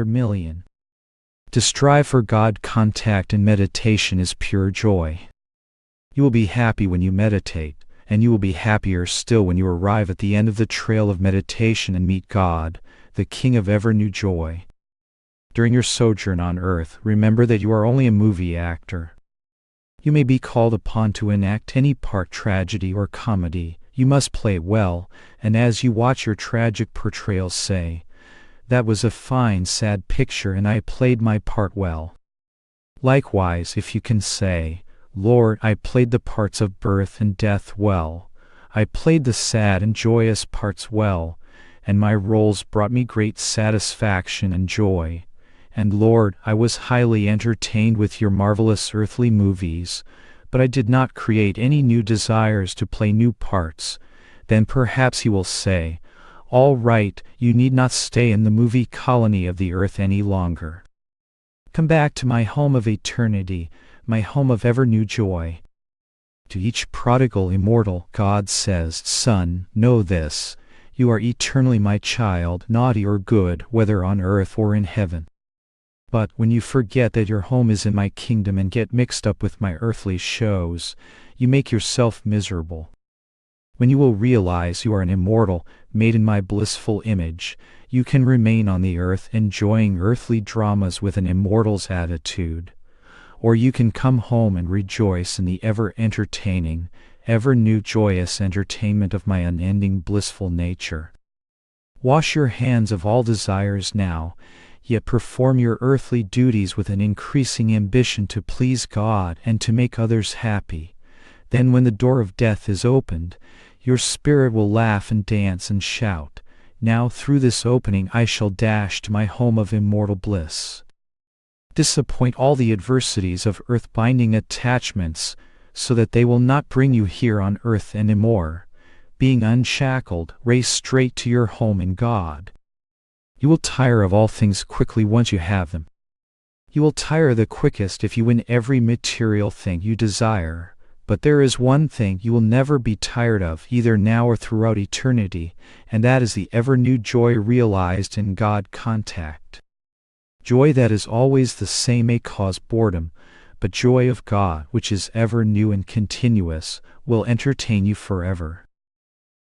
million. To strive for God contact in meditation is pure joy. You will be happy when you meditate, and you will be happier still when you arrive at the end of the trail of meditation and meet God, the King of ever new joy. During your sojourn on earth, remember that you are only a movie actor. You may be called upon to enact any part, tragedy or comedy. You must play it well, and as you watch your tragic portrayals say, "That was a fine, sad picture and I played my part well." Likewise, if you can say, "Lord, I played the parts of birth and death well. I played the sad and joyous parts well, and my roles brought me great satisfaction and joy. And Lord, I was highly entertained with your marvelous earthly movies, but I did not create any new desires to play new parts," then perhaps he will say, "All right, you need not stay in the movie colony of the earth any longer. Come back to my home of eternity, my home of ever new joy." To each prodigal immortal, God says, "Son, know this, you are eternally my child, naughty or good, whether on earth or in heaven. But when you forget that your home is in my kingdom and get mixed up with my earthly shows, you make yourself miserable. When you will realize you are an immortal, made in my blissful image, you can remain on the earth enjoying earthly dramas with an immortal's attitude. Or you can come home and rejoice in the ever-entertaining, ever-new joyous entertainment of my unending blissful nature. Wash your hands of all desires now, yet perform your earthly duties with an increasing ambition to please God and to make others happy. Then when the door of death is opened, your spirit will laugh and dance and shout, "Now through this opening I shall dash to my home of immortal bliss." Disappoint all the adversities of earth-binding attachments, so that they will not bring you here on earth any more. Being unshackled, race straight to your home in God. You will tire of all things quickly once you have them. You will tire the quickest if you win every material thing you desire, but there is one thing you will never be tired of, either now or throughout eternity, and that is the ever-new joy realized in God contact. Joy that is always the same may cause boredom, but joy of God, which is ever new and continuous, will entertain you forever.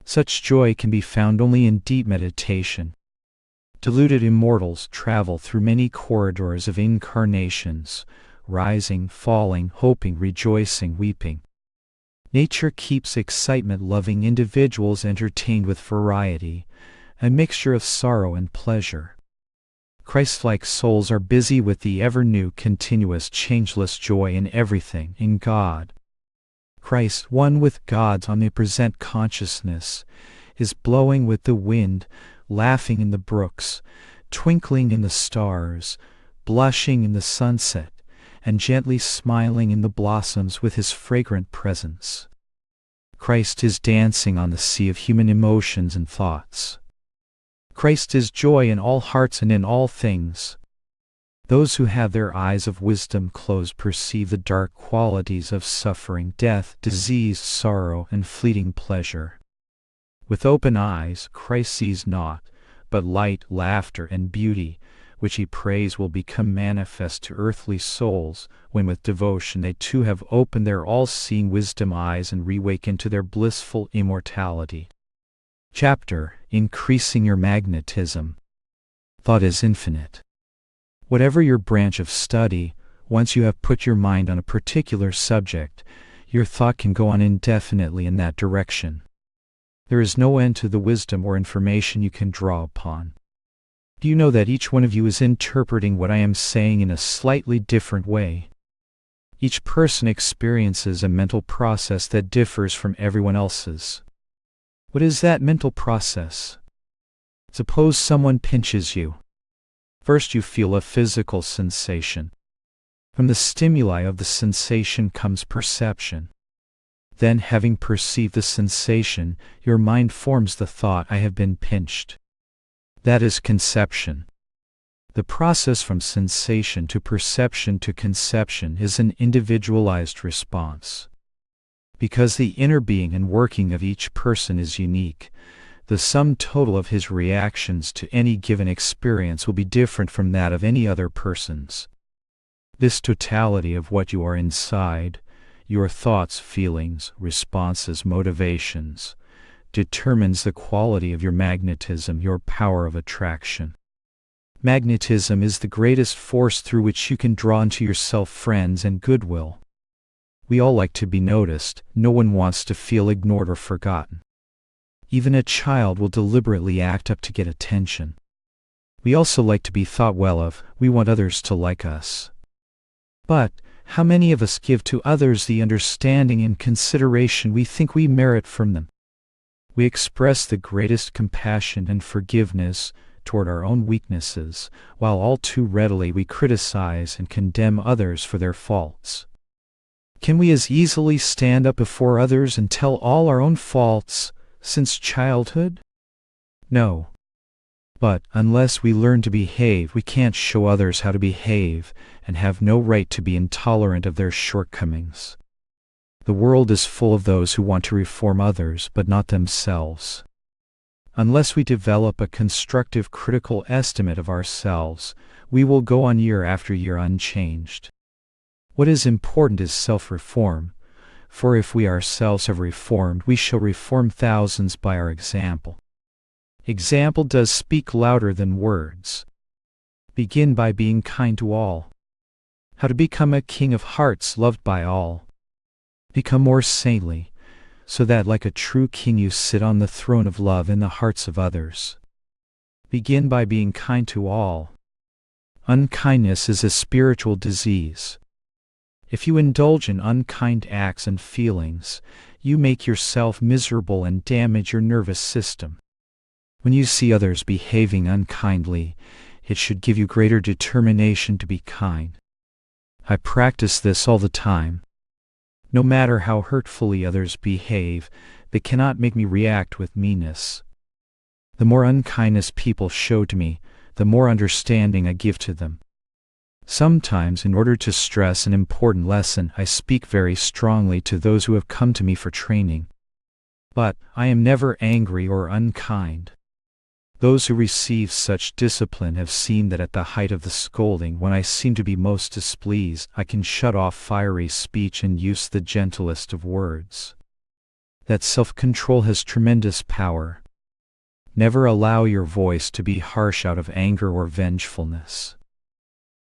Such joy can be found only in deep meditation. Deluded immortals travel through many corridors of incarnations, rising, falling, hoping, rejoicing, weeping. Nature keeps excitement-loving individuals entertained with variety, a mixture of sorrow and pleasure. Christ-like souls are busy with the ever-new, continuous, changeless joy in everything, in God. Christ, one with God's omnipresent consciousness, is blowing with the wind, laughing in the brooks, twinkling in the stars, blushing in the sunset, and gently smiling in the blossoms with his fragrant presence. Christ is dancing on the sea of human emotions and thoughts. Christ is joy in all hearts and in all things. Those who have their eyes of wisdom closed perceive the dark qualities of suffering, death, disease, sorrow, and fleeting pleasure. With open eyes, Christ sees naught but light, laughter, and beauty, which he prays will become manifest to earthly souls, when with devotion they too have opened their all-seeing wisdom eyes and rewakened to their blissful immortality. Chapter: Increasing Your Magnetism. Thought is infinite. Whatever your branch of study, once you have put your mind on a particular subject, your thought can go on indefinitely in that direction. There is no end to the wisdom or information you can draw upon. Do you know that each one of you is interpreting what I am saying in a slightly different way? Each person experiences a mental process that differs from everyone else's. What is that mental process? Suppose someone pinches you. First you feel a physical sensation. From the stimuli of the sensation comes perception. Then, having perceived the sensation, your mind forms the thought, "I have been pinched." That is conception. The process from sensation to perception to conception is an individualized response. Because the inner being and working of each person is unique, The sum total of his reactions to any given experience will be different from that of any other person's. This totality of what you are inside, your thoughts, feelings, responses, motivations, determines the quality of your magnetism, your power of attraction. Magnetism is the greatest force through which you can draw into yourself friends and goodwill. We all like to be noticed. No one wants to feel ignored or forgotten. Even a child will deliberately act up to get attention. We also like to be thought well of. We want others to like us. But how many of us give to others the understanding and consideration we think we merit from them? We express the greatest compassion and forgiveness toward our own weaknesses, while all too readily we criticize and condemn others for their faults. Can we as easily stand up before others and tell all our own faults since childhood? No. But unless we learn to behave, we can't show others how to behave, and have no right to be intolerant of their shortcomings. The world is full of those who want to reform others, but not themselves. Unless we develop a constructive critical estimate of ourselves, we will go on year after year unchanged. What is important is self-reform, for if we ourselves have reformed, we shall reform thousands by our example. Example does speak louder than words. Begin by being kind to all. How to become a king of hearts loved by all. Become more saintly, so that like a true king you sit on the throne of love in the hearts of others. Begin by being kind to all. Unkindness is a spiritual disease. If you indulge in unkind acts and feelings, you make yourself miserable and damage your nervous system. When you see others behaving unkindly, it should give you greater determination to be kind. I practice this all the time. No matter how hurtfully others behave, they cannot make me react with meanness. The more unkindness people show to me, the more understanding I give to them. Sometimes, in order to stress an important lesson, I speak very strongly to those who have come to me for training. But I am never angry or unkind. Those who receive such discipline have seen that at the height of the scolding, when I seem to be most displeased, I can shut off fiery speech and use the gentlest of words. That self-control has tremendous power. Never allow your voice to be harsh out of anger or vengefulness.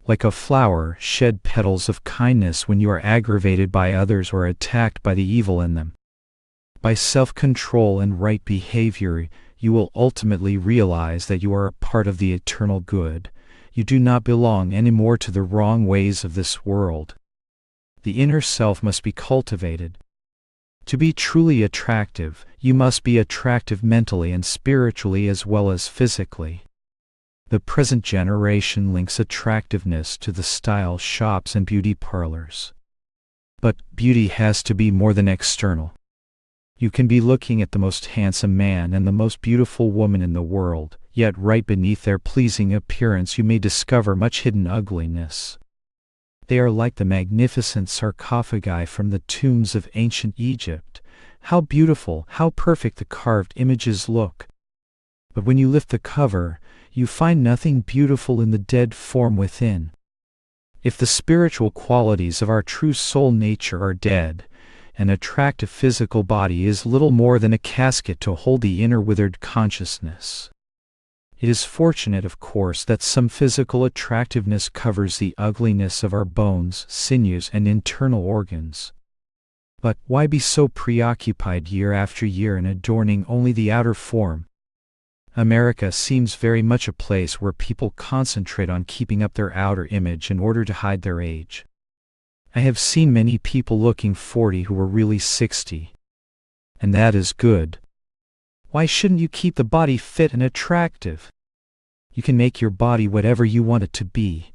Like a flower, shed petals of kindness when you are aggravated by others or attacked by the evil in them. By self-control and right behavior, you will ultimately realize that you are a part of the eternal good. You do not belong anymore to the wrong ways of this world. The inner self must be cultivated. To be truly attractive, you must be attractive mentally and spiritually as well as physically. The present generation links attractiveness to the style shops and beauty parlors. But beauty has to be more than external. You can be looking at the most handsome man and the most beautiful woman in the world, yet right beneath their pleasing appearance you may discover much hidden ugliness. They are like the magnificent sarcophagi from the tombs of ancient Egypt. How beautiful, how perfect the carved images look! But when you lift the cover, you find nothing beautiful in the dead form within. If the spiritual qualities of our true soul nature are dead, an attractive physical body is little more than a casket to hold the inner withered consciousness. It is fortunate, of course, that some physical attractiveness covers the ugliness of our bones, sinews, and internal organs. But why be so preoccupied year after year in adorning only the outer form? America seems very much a place where people concentrate on keeping up their outer image in order to hide their age. I have seen many people looking 40 who were really 60. And that is good. Why shouldn't you keep the body fit and attractive? You can make your body whatever you want it to be.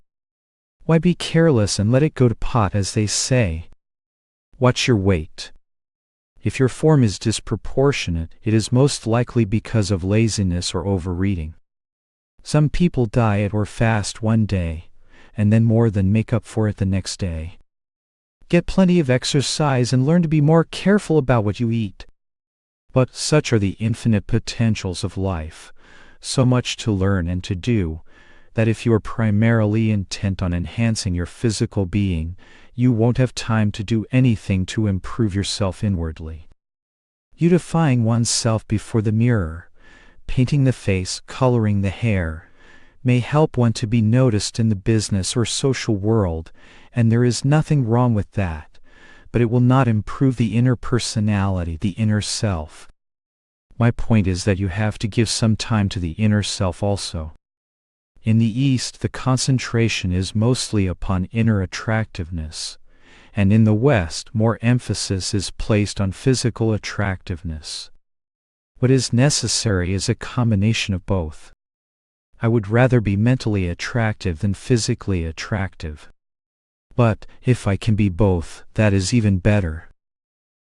Why be careless and let it go to pot, as they say? Watch your weight. If your form is disproportionate, it is most likely because of laziness or overeating. Some people diet or fast one day, and then more than make up for it the next day. Get plenty of exercise and learn to be more careful about what you eat. But such are the infinite potentials of life, so much to learn and to do, that if you are primarily intent on enhancing your physical being, you won't have time to do anything to improve yourself inwardly. Beautifying oneself before the mirror, painting the face, coloring the hair, may help one to be noticed in the business or social world, and there is nothing wrong with that, but it will not improve the inner personality, the inner self. My point is that you have to give some time to the inner self also. In the East, the concentration is mostly upon inner attractiveness, and in the West, more emphasis is placed on physical attractiveness. What is necessary is a combination of both. I would rather be mentally attractive than physically attractive. But, if I can be both, that is even better.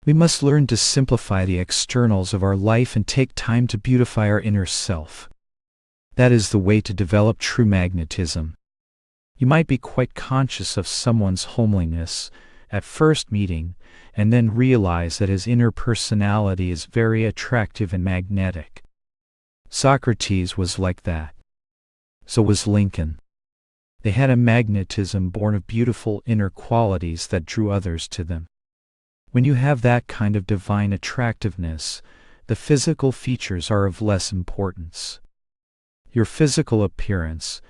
We must learn to simplify the externals of our life and take time to beautify our inner self. That is the way to develop true magnetism. You might be quite conscious of someone's homeliness at first meeting, and then realize that his inner personality is very attractive and magnetic. Socrates was like that. So was Lincoln. They had a magnetism born of beautiful inner qualities that drew others to them. When you have that kind of divine attractiveness, the physical features are of less importance. Your physical appearance,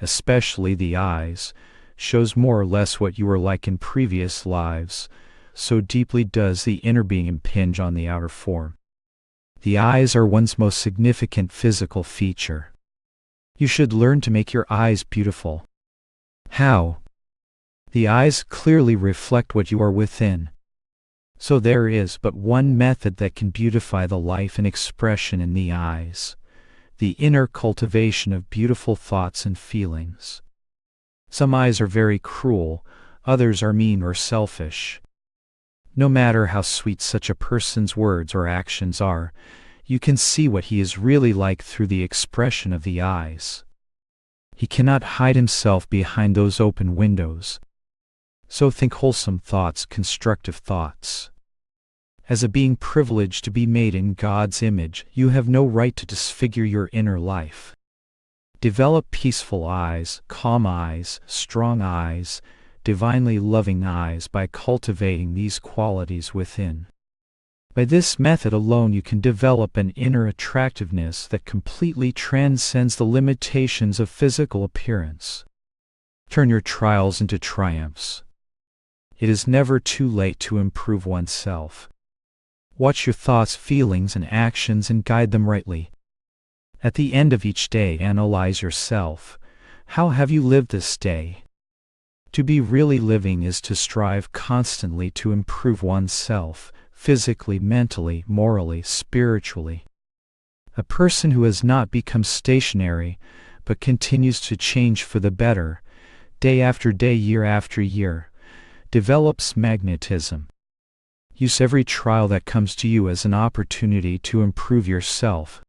especially the eyes, shows more or less what you were like in previous lives, so deeply does the inner being impinge on the outer form. The eyes are one's most significant physical feature. You should learn to make your eyes beautiful. How? The eyes clearly reflect what you are within. So there is but one method that can beautify the life and expression in the eyes: the inner cultivation of beautiful thoughts and feelings. Some eyes are very cruel, others are mean or selfish. No matter how sweet such a person's words or actions are, you can see what he is really like through the expression of the eyes. He cannot hide himself behind those open windows. So think wholesome thoughts, constructive thoughts. As a being privileged to be made in God's image, you have no right to disfigure your inner life. Develop peaceful eyes, calm eyes, strong eyes, divinely loving eyes by cultivating these qualities within. By this method alone you can develop an inner attractiveness that completely transcends the limitations of physical appearance. Turn your trials into triumphs. It is never too late to improve oneself. Watch your thoughts, feelings, and actions and guide them rightly. At the end of each day, analyze yourself. How have you lived this day? To be really living is to strive constantly to improve oneself, physically, mentally, morally, spiritually. A person who has not become stationary, but continues to change for the better, day after day, year after year, develops magnetism. Use every trial that comes to you as an opportunity to improve yourself.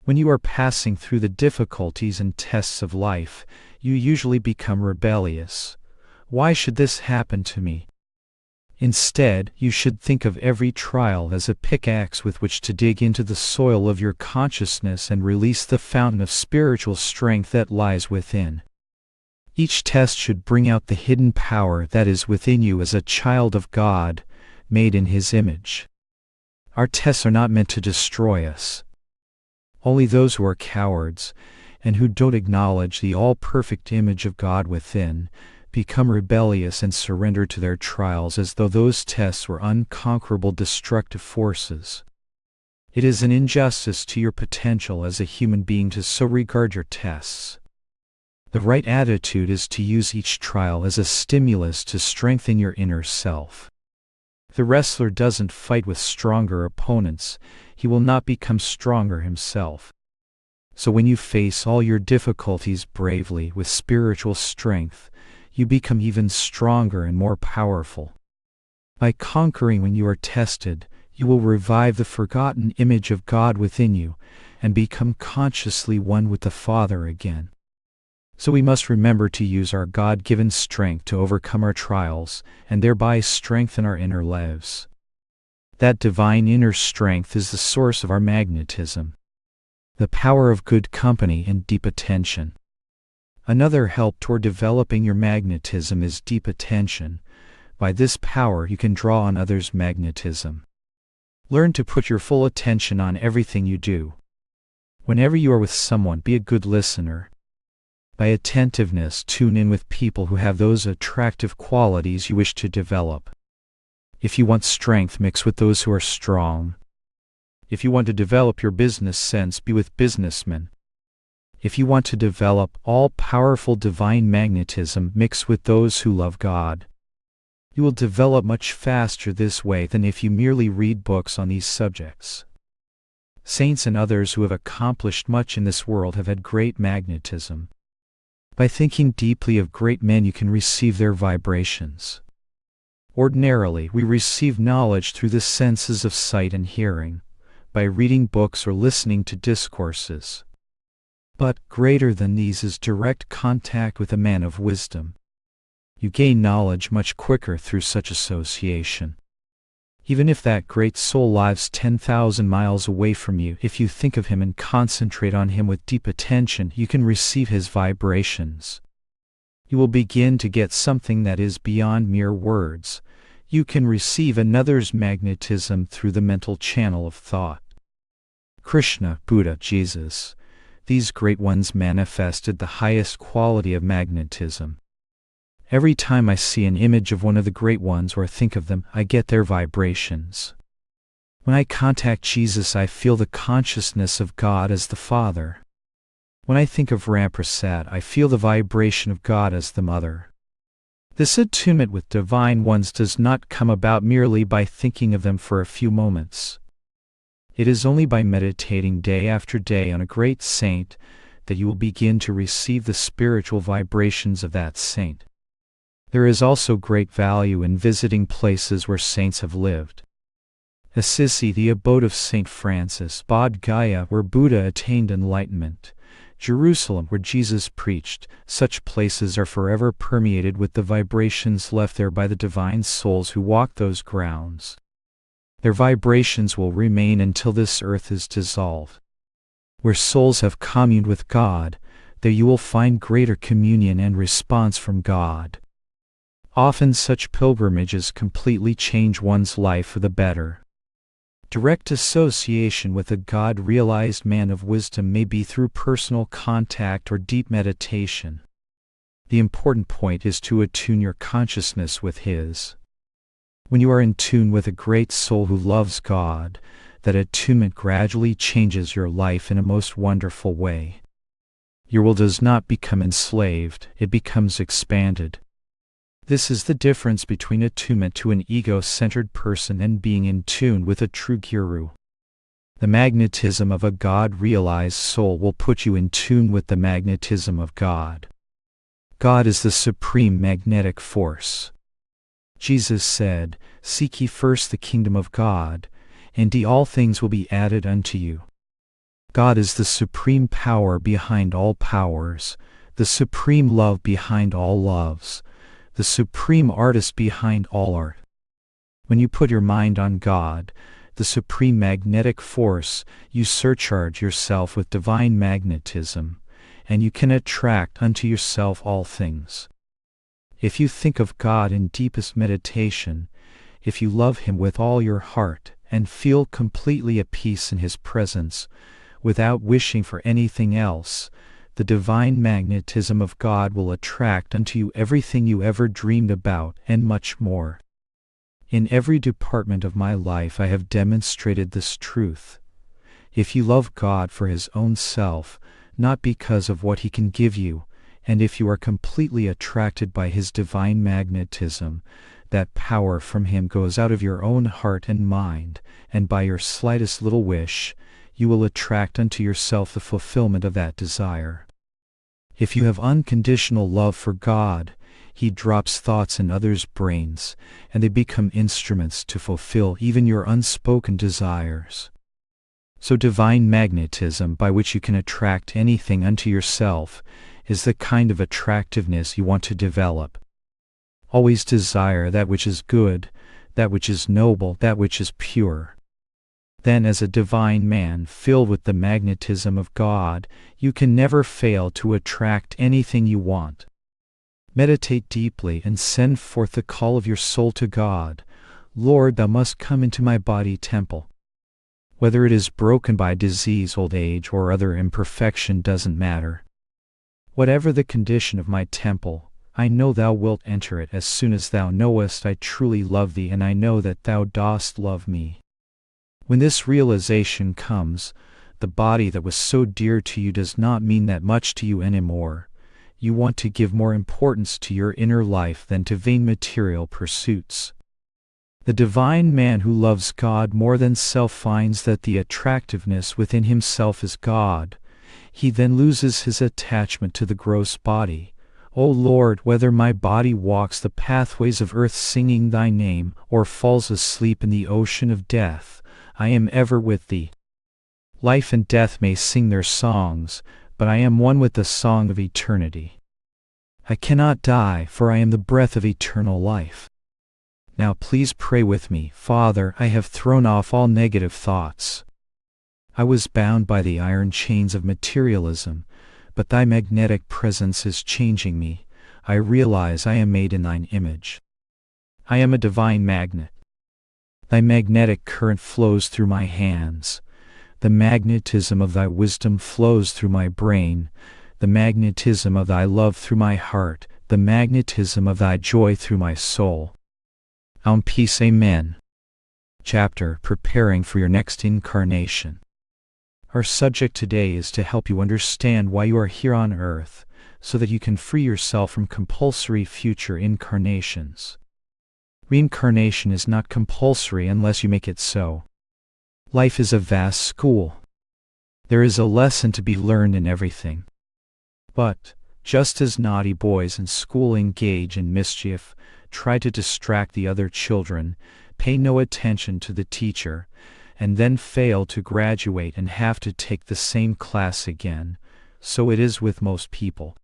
When you are passing through the difficulties and tests of life, you usually become rebellious. Why should this happen to me? Instead, you should think of every trial as a pickaxe with which to dig into the soil of your consciousness and release the fountain of spiritual strength that lies within. Each test should bring out the hidden power that is within you as a child of God, made in His image. Our tests are not meant to destroy us. Only those who are cowards, and who don't acknowledge the all-perfect image of God within, become rebellious and surrender to their trials as though those tests were unconquerable destructive forces. It is an injustice to your potential as a human being to so regard your tests. The right attitude is to use each trial as a stimulus to strengthen your inner self. If the wrestler doesn't fight with stronger opponents, he will not become stronger himself. So when you face all your difficulties bravely with spiritual strength, you become even stronger and more powerful. By conquering when you are tested, you will revive the forgotten image of God within you and become consciously one with the Father again. So we must remember to use our God-given strength to overcome our trials and thereby strengthen our inner lives. That divine inner strength is the source of our magnetism. The power of good company and deep attention. Another help toward developing your magnetism is deep attention. By this power you can draw on others' magnetism. Learn to put your full attention on everything you do. Whenever you are with someone, be a good listener. By attentiveness, tune in with people who have those attractive qualities you wish to develop. If you want strength, mix with those who are strong. If you want to develop your business sense, be with businessmen. If you want to develop all-powerful divine magnetism, mix with those who love God. You will develop much faster this way than if you merely read books on these subjects. Saints and others who have accomplished much in this world have had great magnetism. By thinking deeply of great men, you can receive their vibrations. Ordinarily, we receive knowledge through the senses of sight and hearing, by reading books or listening to discourses. But greater than these is direct contact with a man of wisdom. You gain knowledge much quicker through such association. Even if that great soul lives 10,000 miles away from you, if you think of him and concentrate on him with deep attention, you can receive his vibrations. You will begin to get something that is beyond mere words. You can receive another's magnetism through the mental channel of thought. Krishna, Buddha, Jesus, these great ones manifested the highest quality of magnetism. Every time I see an image of one of the great ones or think of them, I get their vibrations. When I contact Jesus, I feel the consciousness of God as the Father. When I think of Ramprasad, I feel the vibration of God as the Mother. This attunement with divine ones does not come about merely by thinking of them for a few moments. It is only by meditating day after day on a great saint that you will begin to receive the spiritual vibrations of that saint. There is also great value in visiting places where saints have lived. Assisi, the abode of Saint Francis; Bodh Gaya, where Buddha attained enlightenment; Jerusalem, where Jesus preached. Such places are forever permeated with the vibrations left there by the divine souls who walk those grounds. Their vibrations will remain until this earth is dissolved. Where souls have communed with God, there you will find greater communion and response from God. Often such pilgrimages completely change one's life for the better. Direct association with a God-realized man of wisdom may be through personal contact or deep meditation. The important point is to attune your consciousness with His. When you are in tune with a great soul who loves God, that attunement gradually changes your life in a most wonderful way. Your will does not become enslaved, it becomes expanded. This is the difference between attunement to an ego-centered person and being in tune with a true guru. The magnetism of a God-realized soul will put you in tune with the magnetism of God. God is the supreme magnetic force. Jesus said, "Seek ye first the kingdom of God, and all things will be added unto you." God is the supreme power behind all powers, the supreme love behind all loves, the supreme artist behind all art. When you put your mind on God, the supreme magnetic force, you surcharge yourself with divine magnetism, and you can attract unto yourself all things. If you think of God in deepest meditation, if you love Him with all your heart and feel completely at peace in His presence, without wishing for anything else, the divine magnetism of God will attract unto you everything you ever dreamed about and much more. In every department of my life I have demonstrated this truth. If you love God for His own self, not because of what He can give you, and if you are completely attracted by His divine magnetism, that power from Him goes out of your own heart and mind, and by your slightest little wish, you will attract unto yourself the fulfillment of that desire. If you have unconditional love for God, He drops thoughts in others' brains, and they become instruments to fulfill even your unspoken desires. So divine magnetism, by which you can attract anything unto yourself, is the kind of attractiveness you want to develop. Always desire that which is good, that which is noble, that which is pure. Then as a divine man filled with the magnetism of God, you can never fail to attract anything you want. Meditate deeply and send forth the call of your soul to God. Lord, thou must come into my body temple. Whether it is broken by disease, old age, or other imperfection doesn't matter. Whatever the condition of my temple, I know thou wilt enter it as soon as thou knowest I truly love thee, and I know that thou dost love me. When this realization comes, the body that was so dear to you does not mean that much to you anymore. You want to give more importance to your inner life than to vain material pursuits. The divine man who loves God more than self finds that the attractiveness within himself is God. He then loses his attachment to the gross body. O Lord, whether my body walks the pathways of earth singing thy name, or falls asleep in the ocean of death, I am ever with thee. Life and death may sing their songs, but I am one with the song of eternity. I cannot die, for I am the breath of eternal life. Now please pray with me. Father, I have thrown off all negative thoughts. I was bound by the iron chains of materialism, but thy magnetic presence is changing me. I realize I am made in thine image. I am a divine magnet. Thy magnetic current flows through my hands. The magnetism of thy wisdom flows through my brain. The magnetism of thy love through my heart. The magnetism of thy joy through my soul. Aum peace, amen. Chapter: Preparing for your next incarnation. Our subject today is to help you understand why you are here on earth, so that you can free yourself from compulsory future incarnations. Reincarnation is not compulsory unless you make it so. Life is a vast school. There is a lesson to be learned in everything. But, just as naughty boys in school engage in mischief, try to distract the other children, pay no attention to the teacher, and then fail to graduate and have to take the same class again, so it is with most people.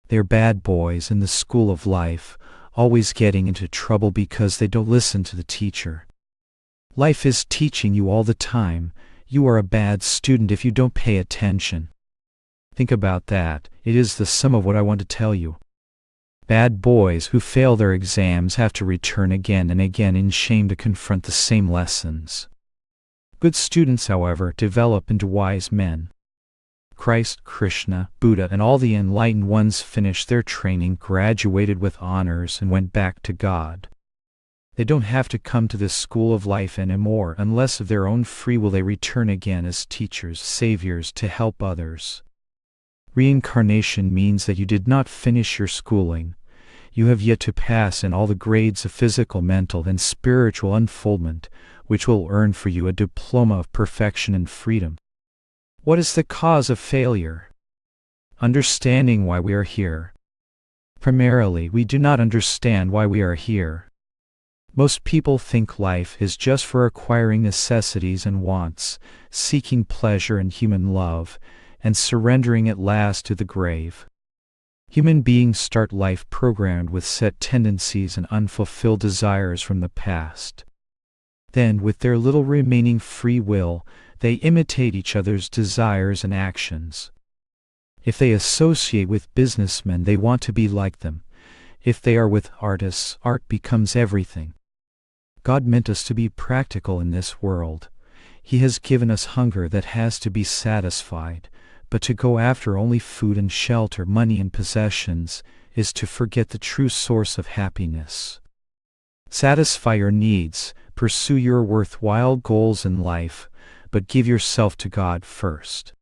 They're bad boys in the school of life, always getting into trouble because they don't listen to the teacher. Life is teaching you all the time. You are a bad student if you don't pay attention. Think about that. It is the sum of what I want to tell you. Bad boys who fail their exams have to return again and again in shame to confront the same lessons. Good students, however, develop into wise men. Christ, Krishna, Buddha, and all the enlightened ones finished their training, graduated with honors, and went back to God. They don't have to come to this school of life anymore unless of their own free will they return again as teachers, saviors to help others. Reincarnation means that you did not finish your schooling. You have yet to pass in all the grades of physical, mental, and spiritual unfoldment, which will earn for you a diploma of perfection and freedom. What is the cause of failure? Understanding why we are here. Primarily, we do not understand why we are here. Most people think life is just for acquiring necessities and wants, seeking pleasure and human love, and surrendering at last to the grave. Human beings start life programmed with set tendencies and unfulfilled desires from the past. Then, with their little remaining free will, they imitate each other's desires and actions. If they associate with businessmen, they want to be like them. If they are with artists, art becomes everything. God meant us to be practical in this world. He has given us hunger that has to be satisfied, but to go after only food and shelter, money and possessions, is to forget the true source of happiness. Satisfy your needs, pursue your worthwhile goals in life, but give yourself to God first.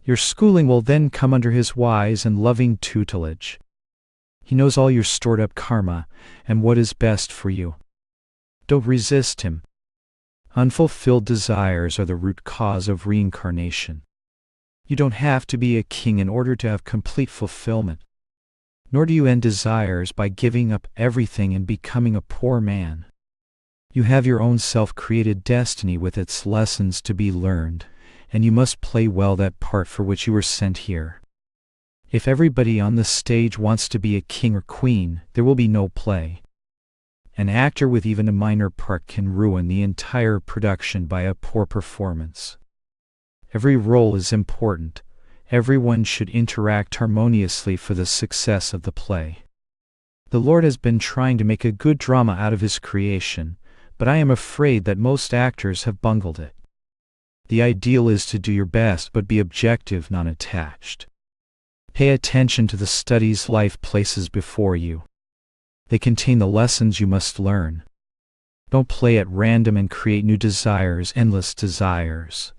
Your schooling will then come under His wise and loving tutelage. He knows all your stored-up karma and what is best for you. Don't resist Him. Unfulfilled desires are the root cause of reincarnation. You don't have to be a king in order to have complete fulfillment. Nor do you end desires by giving up everything and becoming a poor man. You have your own self-created destiny with its lessons to be learned, and you must play well that part for which you were sent here. If everybody on the stage wants to be a king or queen, there will be no play. An actor with even a minor part can ruin the entire production by a poor performance. Every role is important. Everyone should interact harmoniously for the success of the play. The Lord has been trying to make a good drama out of His creation, but I am afraid that most actors have bungled it. The ideal is to do your best but be objective, not attached. Pay attention to the studies life places before you. They contain the lessons you must learn. Don't play at random and create new desires, endless desires.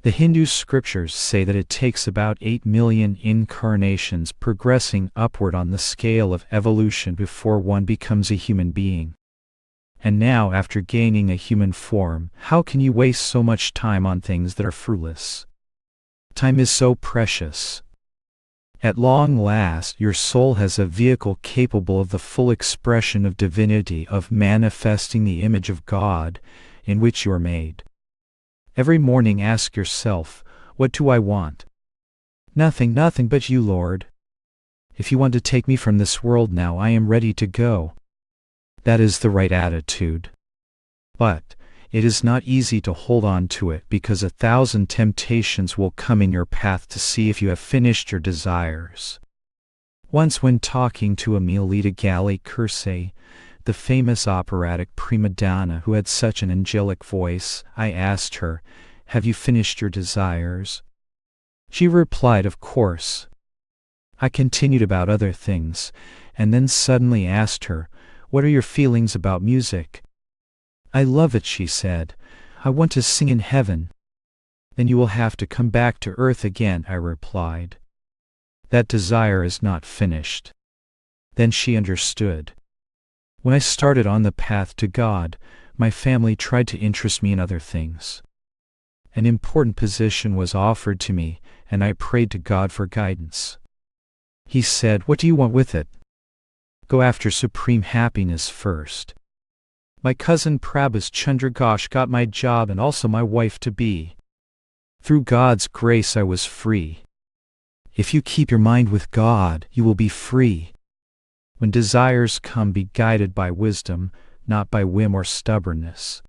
The Hindu scriptures say that it takes about 8 million incarnations progressing upward on the scale of evolution before one becomes a human being. And now, after gaining a human form, how can you waste so much time on things that are fruitless? Time is so precious. At long last, your soul has a vehicle capable of the full expression of divinity, of manifesting the image of God in which you are made. Every morning ask yourself, what do I want? Nothing, nothing but you, Lord. If you want to take me from this world now, I am ready to go. That is the right attitude. But it is not easy to hold on to it, because 1,000 temptations will come in your path to see if you have finished your desires. Once, when talking to Amelie Galli-Curci, the famous operatic prima donna who had such an angelic voice, I asked her, "Have you finished your desires?" She replied, "Of course." I continued about other things, and then suddenly asked her, "What are your feelings about music?" "I love it," she said. "I want to sing in heaven." "Then you will have to come back to earth again," I replied. "That desire is not finished." Then she understood. When I started on the path to God, my family tried to interest me in other things. An important position was offered to me, and I prayed to God for guidance. He said, "What do you want with it? Go after supreme happiness first." My cousin Prabhas Chandra Ghosh got my job and also my wife-to-be. Through God's grace I was free. If you keep your mind with God, you will be free. When desires come, be guided by wisdom, not by whim or stubbornness.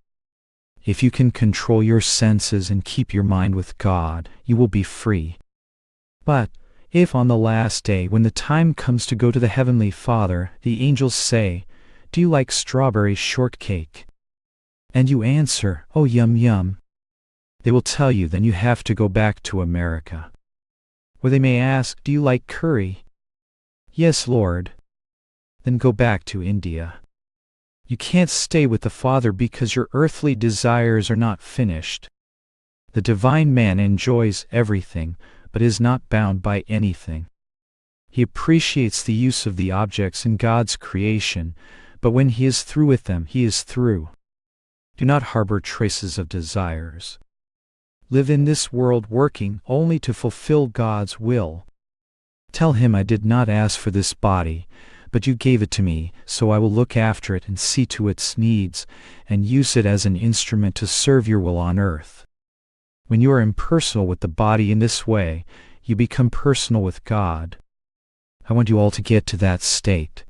If you can control your senses and keep your mind with God, you will be free. But if on the last day, when the time comes to go to the Heavenly Father, the angels say, "Do you like strawberry shortcake?" and you answer, "Oh, yum yum," they will tell you then you have to go back to America. Or they may ask, "Do you like curry?" "Yes, Lord." Then go back to India. You can't stay with the Father because your earthly desires are not finished. The divine man enjoys everything, but is not bound by anything. He appreciates the use of the objects in God's creation, but when he is through with them, he is through. Do not harbor traces of desires. Live in this world working only to fulfill God's will. Tell Him, "I did not ask for this body, but you gave it to me, so I will look after it and see to its needs, and use it as an instrument to serve your will on earth." When you are impersonal with the body in this way, you become personal with God. I want you all to get to that state.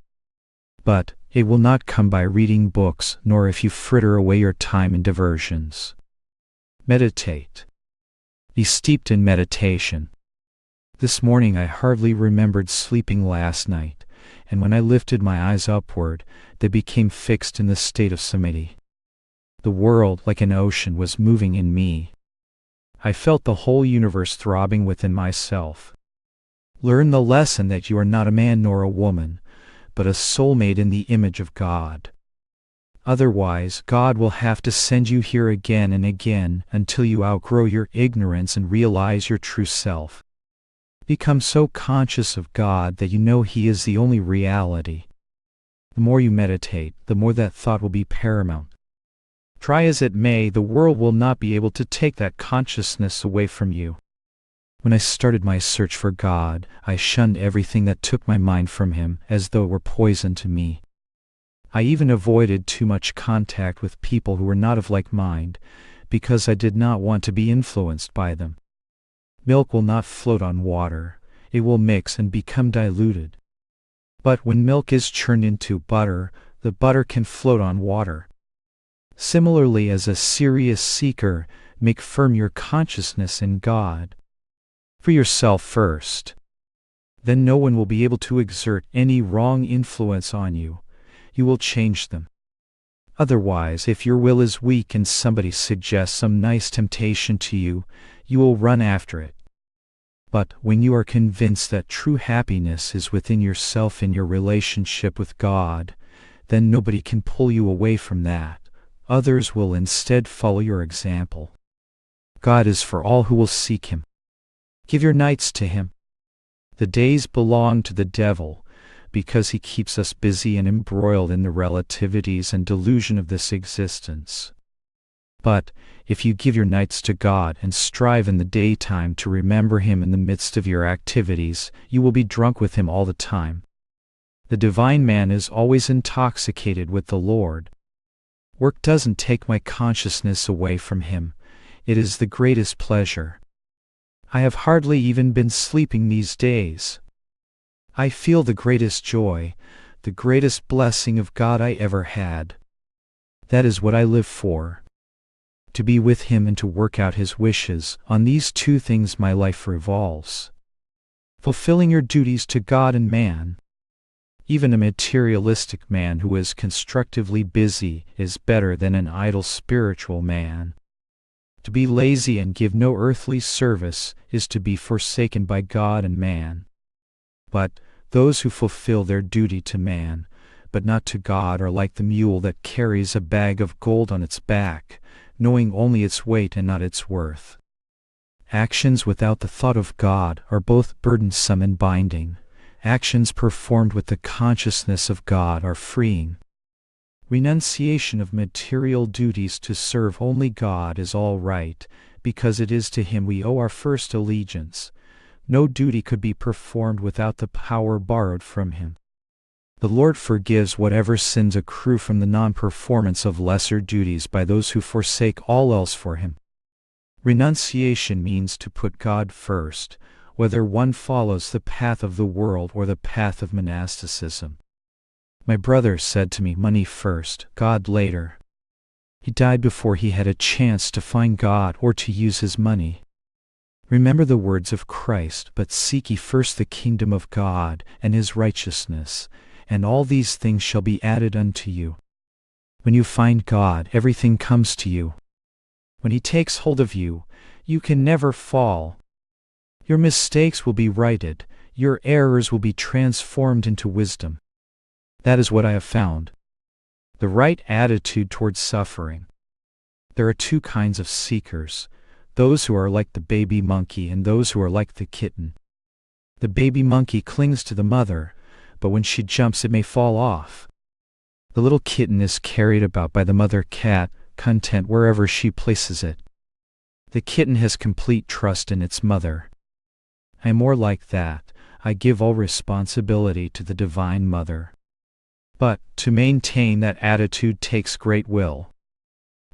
But it will not come by reading books, nor if you fritter away your time in diversions. Meditate. Be steeped in meditation. This morning I hardly remembered sleeping last night, and when I lifted my eyes upward, they became fixed in the state of samadhi. The world, like an ocean, was moving in me. I felt the whole universe throbbing within myself. Learn the lesson that you are not a man nor a woman, but a soul made in the image of God. Otherwise, God will have to send you here again and again until you outgrow your ignorance and realize your true self. Become so conscious of God that you know He is the only reality. The more you meditate, the more that thought will be paramount. Try as it may, the world will not be able to take that consciousness away from you. When I started my search for God, I shunned everything that took my mind from Him, as though it were poison to me. I even avoided too much contact with people who were not of like mind, because I did not want to be influenced by them. Milk will not float on water, it will mix and become diluted. But when milk is churned into butter, the butter can float on water. Similarly, as a serious seeker, make firm your consciousness in God. For yourself first. Then no one will be able to exert any wrong influence on you. You will change them. Otherwise, if your will is weak and somebody suggests some nice temptation to you, you will run after it. But when you are convinced that true happiness is within yourself in your relationship with God, then nobody can pull you away from that. Others will instead follow your example. God is for all who will seek Him. Give your nights to Him. The days belong to the devil, because he keeps us busy and embroiled in the relativities and delusion of this existence. But if you give your nights to God and strive in the daytime to remember Him in the midst of your activities, you will be drunk with Him all the time. The divine man is always intoxicated with the Lord. Work doesn't take my consciousness away from Him. It is the greatest pleasure. I have hardly even been sleeping these days. I feel the greatest joy, the greatest blessing of God I ever had. That is what I live for. To be with Him and to work out His wishes. On these two things my life revolves. Fulfilling your duties to God and man. Even a materialistic man who is constructively busy is better than an idle spiritual man. To be lazy and give no earthly service is to be forsaken by God and man. But those who fulfill their duty to man, but not to God, are like the mule that carries a bag of gold on its back, knowing only its weight and not its worth. Actions without the thought of God are both burdensome and binding. Actions performed with the consciousness of God are freeing. Renunciation of material duties to serve only God is all right, because it is to Him we owe our first allegiance. No duty could be performed without the power borrowed from Him. The Lord forgives whatever sins accrue from the non-performance of lesser duties by those who forsake all else for Him. Renunciation means to put God first, whether one follows the path of the world or the path of monasticism. My brother said to me, money first, God later. He died before he had a chance to find God or to use his money. Remember the words of Christ, but seek ye first the kingdom of God and His righteousness, and all these things shall be added unto you. When you find God, everything comes to you. When He takes hold of you, you can never fall. Your mistakes will be righted, your errors will be transformed into wisdom. That is what I have found. The right attitude towards suffering. There are two kinds of seekers, those who are like the baby monkey and those who are like the kitten. The baby monkey clings to the mother, but when she jumps it may fall off. The little kitten is carried about by the mother cat, content wherever she places it. The kitten has complete trust in its mother. I am more like that. I give all responsibility to the Divine Mother. But to maintain that attitude takes great will.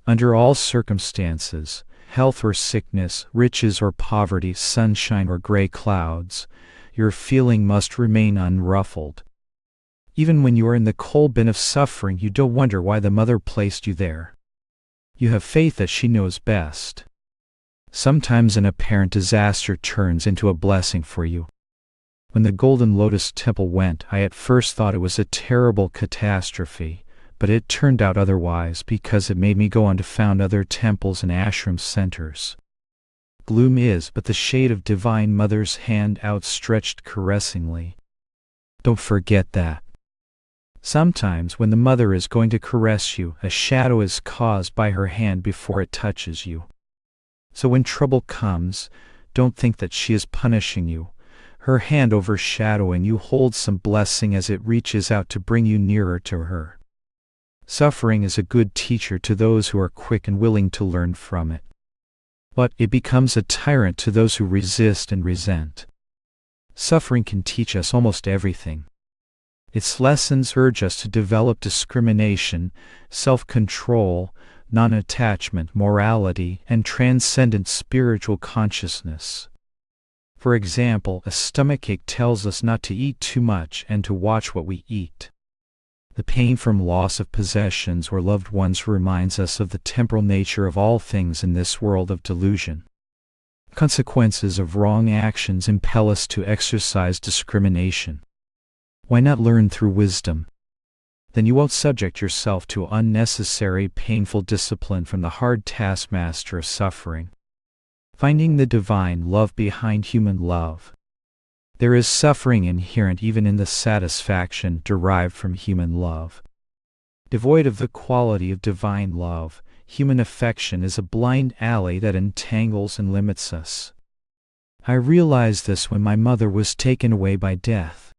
Under all circumstances, health or sickness, riches or poverty, sunshine or gray clouds, your feeling must remain unruffled. Even when you are in the coal bin of suffering, you don't wonder why the Mother placed you there. You have faith that she knows best. Sometimes an apparent disaster turns into a blessing for you. When the Golden Lotus Temple went, I at first thought it was a terrible catastrophe, but it turned out otherwise because it made me go on to found other temples and ashram centers. Gloom is but the shade of Divine Mother's hand outstretched caressingly. Don't forget that. Sometimes when the Mother is going to caress you, a shadow is caused by her hand before it touches you. So when trouble comes, don't think that she is punishing you. Her hand overshadowing you holds some blessing as it reaches out to bring you nearer to her. Suffering is a good teacher to those who are quick and willing to learn from it. But it becomes a tyrant to those who resist and resent. Suffering can teach us almost everything. Its lessons urge us to develop discrimination, self-control, non-attachment, morality, and transcendent spiritual consciousness. For example, a stomachache tells us not to eat too much and to watch what we eat. The pain from loss of possessions or loved ones reminds us of the temporal nature of all things in this world of delusion. Consequences of wrong actions impel us to exercise discrimination. Why not learn through wisdom? Then you won't subject yourself to unnecessary painful discipline from the hard taskmaster of suffering. Finding the divine love behind human love. There is suffering inherent even in the satisfaction derived from human love. Devoid of the quality of divine love, human affection is a blind alley that entangles and limits us. I realized this when my mother was taken away by death.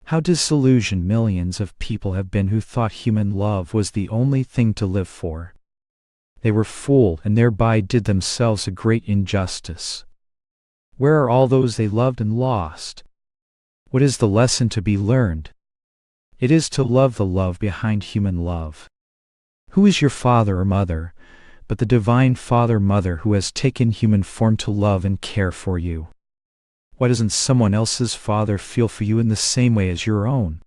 How disillusioned millions of people have been who thought human love was the only thing to live for. They were fooled and thereby did themselves a great injustice. Where are all those they loved and lost? What is the lesson to be learned? It is to love the love behind human love. Who is your father or mother, but the divine Father-Mother who has taken human form to love and care for you? Why doesn't someone else's father feel for you in the same way as your own?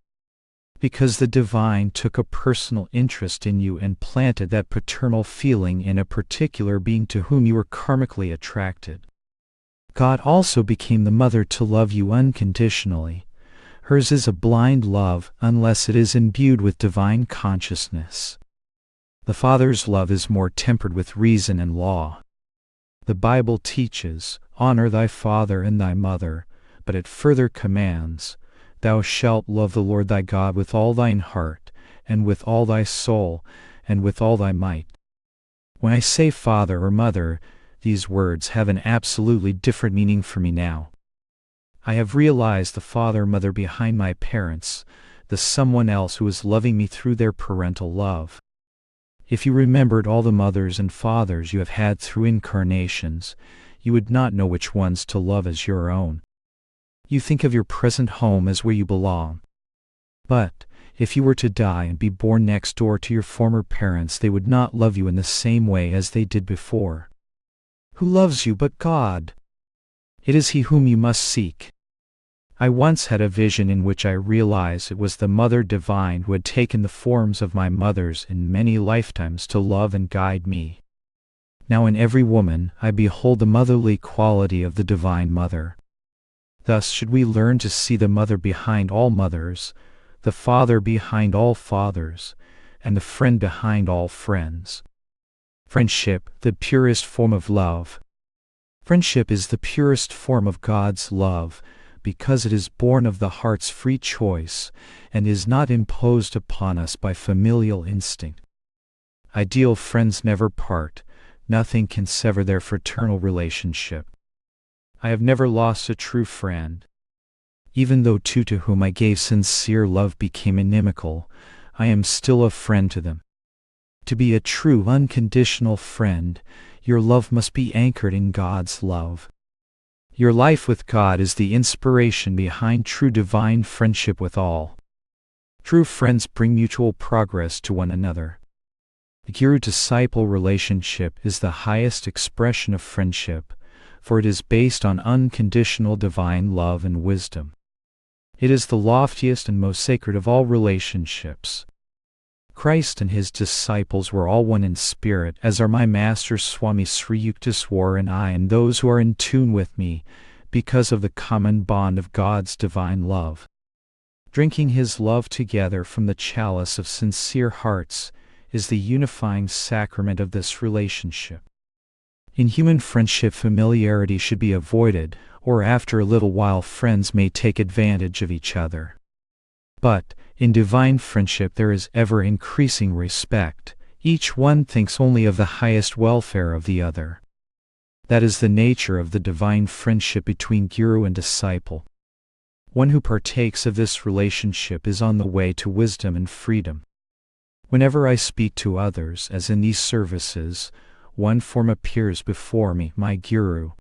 Because the divine took a personal interest in you and planted that paternal feeling in a particular being to whom you were karmically attracted. God also became the mother to love you unconditionally. Hers is a blind love unless it is imbued with divine consciousness. The Father's love is more tempered with reason and law. The Bible teaches, "Honor thy father and thy mother," but it further commands, "Thou shalt love the Lord thy God with all thine heart, and with all thy soul, and with all thy might." When I say father or mother, these words have an absolutely different meaning for me now. I have realized the father-mother behind my parents, the someone else who is loving me through their parental love. If you remembered all the mothers and fathers you have had through incarnations, you would not know which ones to love as your own. You think of your present home as where you belong. But, if you were to die and be born next door to your former parents, they would not love you in the same way as they did before. Who loves you but God? It is He whom you must seek. I once had a vision in which I realized it was the Mother Divine who had taken the forms of my mothers in many lifetimes to love and guide me. Now in every woman I behold the motherly quality of the Divine Mother. Thus should we learn to see the mother behind all mothers, the father behind all fathers, and the friend behind all friends. Friendship, the purest form of love. Friendship is the purest form of God's love, because it is born of the heart's free choice, and is not imposed upon us by familial instinct. Ideal friends never part, nothing can sever their fraternal relationship. I have never lost a true friend. Even though two to whom I gave sincere love became inimical, I am still a friend to them. To be a true unconditional friend, your love must be anchored in God's love. Your life with God is the inspiration behind true divine friendship with all. True friends bring mutual progress to one another. The guru-disciple relationship is the highest expression of friendship, for it is based on unconditional divine love and wisdom. It is the loftiest and most sacred of all relationships. Christ and His disciples were all one in spirit, as are my Master Swami Sri Yukteswar and I and those who are in tune with me, because of the common bond of God's divine love. Drinking His love together from the chalice of sincere hearts is the unifying sacrament of this relationship. In human friendship, familiarity should be avoided, or after a little while friends may take advantage of each other. But, in divine friendship there is ever-increasing respect. Each one thinks only of the highest welfare of the other. That is the nature of the divine friendship between guru and disciple. One who partakes of this relationship is on the way to wisdom and freedom. Whenever I speak to others, as in these services, one form appears before me, my guru.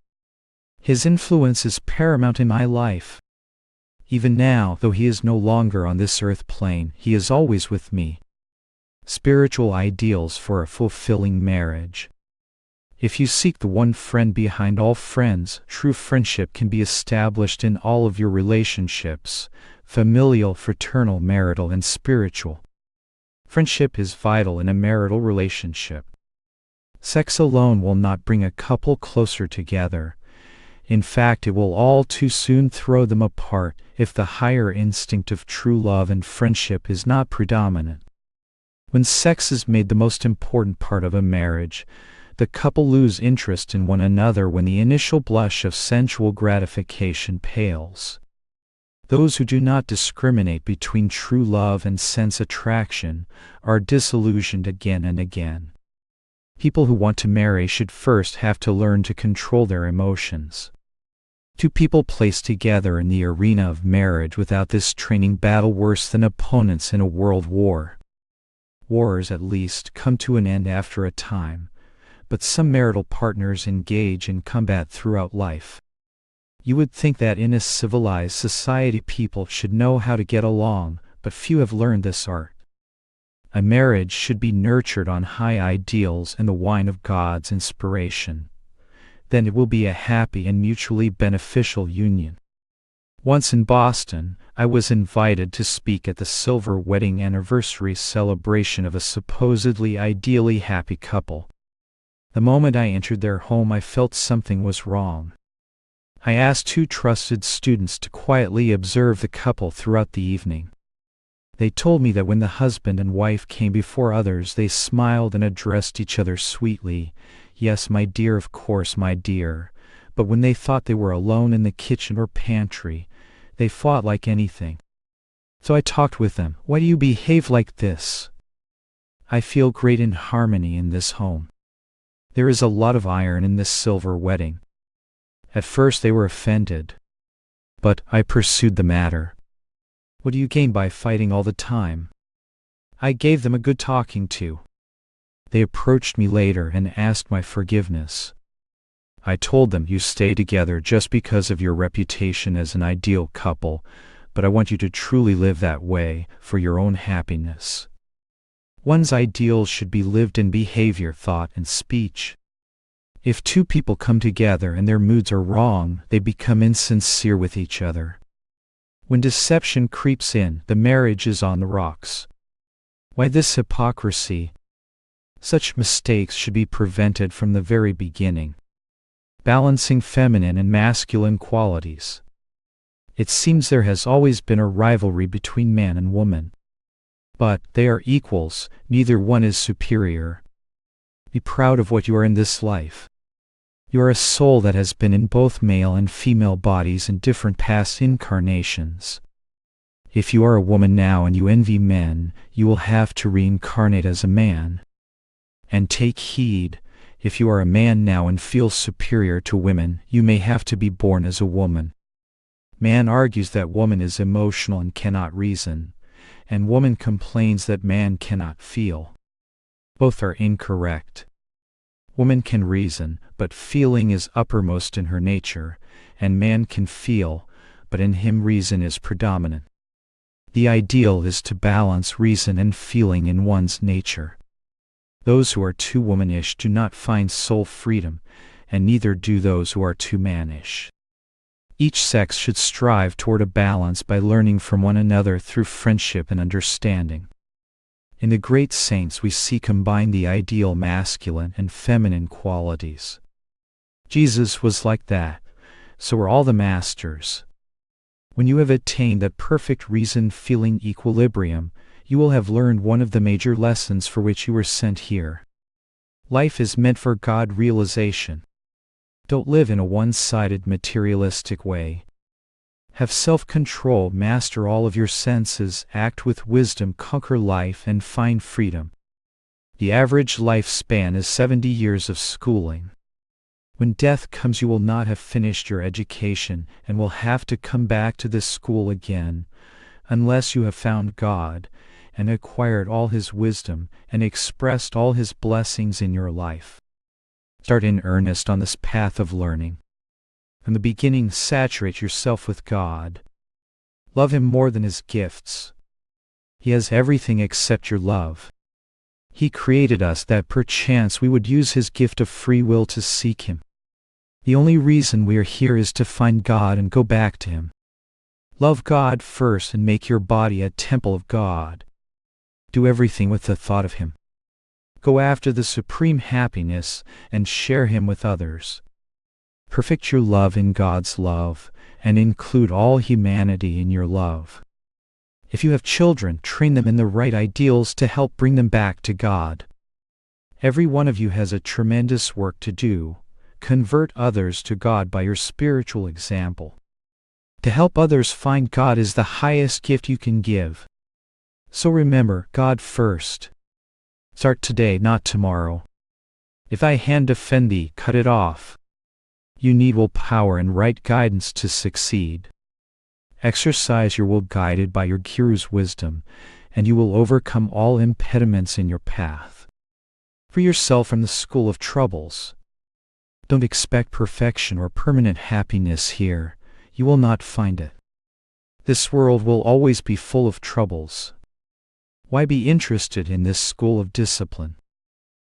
His influence is paramount in my life. Even now, though he is no longer on this earth plane, he is always with me. Spiritual ideals for a fulfilling marriage. If you seek the one friend behind all friends, true friendship can be established in all of your relationships, familial, fraternal, marital, and spiritual. Friendship is vital in a marital relationship. Sex alone will not bring a couple closer together. In fact, it will all too soon throw them apart if the higher instinct of true love and friendship is not predominant. When sex is made the most important part of a marriage, the couple lose interest in one another when the initial blush of sensual gratification pales. Those who do not discriminate between true love and sense attraction are disillusioned again and again. People who want to marry should first have to learn to control their emotions. Two people placed together in the arena of marriage without this training battle worse than opponents in a world war. Wars, at least, come to an end after a time, but some marital partners engage in combat throughout life. You would think that in a civilized society people should know how to get along, but few have learned this art. A marriage should be nurtured on high ideals and the wine of God's inspiration. Then it will be a happy and mutually beneficial union. Once in Boston, I was invited to speak at the silver wedding anniversary celebration of a supposedly ideally happy couple. The moment I entered their home, I felt something was wrong. I asked two trusted students to quietly observe the couple throughout the evening. They told me that when the husband and wife came before others, they smiled and addressed each other sweetly. Yes, my dear, of course, my dear. But when they thought they were alone in the kitchen or pantry, they fought like anything. So I talked with them. Why do you behave like this? I feel great in harmony in this home. There is a lot of iron in this silver wedding. At first they were offended. But I pursued the matter. What do you gain by fighting all the time? I gave them a good talking to. They approached me later and asked my forgiveness. I told them, you stay together just because of your reputation as an ideal couple, but I want you to truly live that way for your own happiness. One's ideals should be lived in behavior, thought, and speech. If two people come together and their moods are wrong, they become insincere with each other. When deception creeps in, the marriage is on the rocks. Why this hypocrisy? Such mistakes should be prevented from the very beginning. Balancing feminine and masculine qualities. It seems there has always been a rivalry between man and woman. But they are equals, neither one is superior. Be proud of what you are in this life. You are a soul that has been in both male and female bodies in different past incarnations. If you are a woman now and you envy men, you will have to reincarnate as a man. And take heed, if you are a man now and feel superior to women, you may have to be born as a woman. Man argues that woman is emotional and cannot reason, and woman complains that man cannot feel. Both are incorrect. Woman can reason, but feeling is uppermost in her nature, and man can feel, but in him reason is predominant. The ideal is to balance reason and feeling in one's nature. Those who are too womanish do not find soul freedom, and neither do those who are too mannish. Each sex should strive toward a balance by learning from one another through friendship and understanding. In the great saints we see combined the ideal masculine and feminine qualities. Jesus was like that, so were all the masters. When you have attained that perfect reason-feeling equilibrium, you will have learned one of the major lessons for which you were sent here. Life is meant for God realization. Don't live in a one-sided materialistic way. Have self-control, master all of your senses, act with wisdom, conquer life, and find freedom. The average lifespan is 70 years of schooling. When death comes, you will not have finished your education and will have to come back to this school again, unless you have found God and acquired all His wisdom and expressed all His blessings in your life. Start in earnest on this path of learning. From the beginning, saturate yourself with God. Love Him more than His gifts. He has everything except your love. He created us that perchance we would use His gift of free will to seek Him. The only reason we are here is to find God and go back to Him. Love God first and make your body a temple of God. Do everything with the thought of Him. Go after the supreme happiness and share Him with others. Perfect your love in God's love, and include all humanity in your love. If you have children, train them in the right ideals to help bring them back to God. Every one of you has a tremendous work to do. Convert others to God by your spiritual example. To help others find God is the highest gift you can give. So remember, God first. Start today, not tomorrow. If thy hand offend thee, cut it off. You need willpower and right guidance to succeed. Exercise your will guided by your Guru's wisdom, and you will overcome all impediments in your path. Free yourself from the school of troubles. Don't expect perfection or permanent happiness here. You will not find it. This world will always be full of troubles. Why be interested in this school of discipline?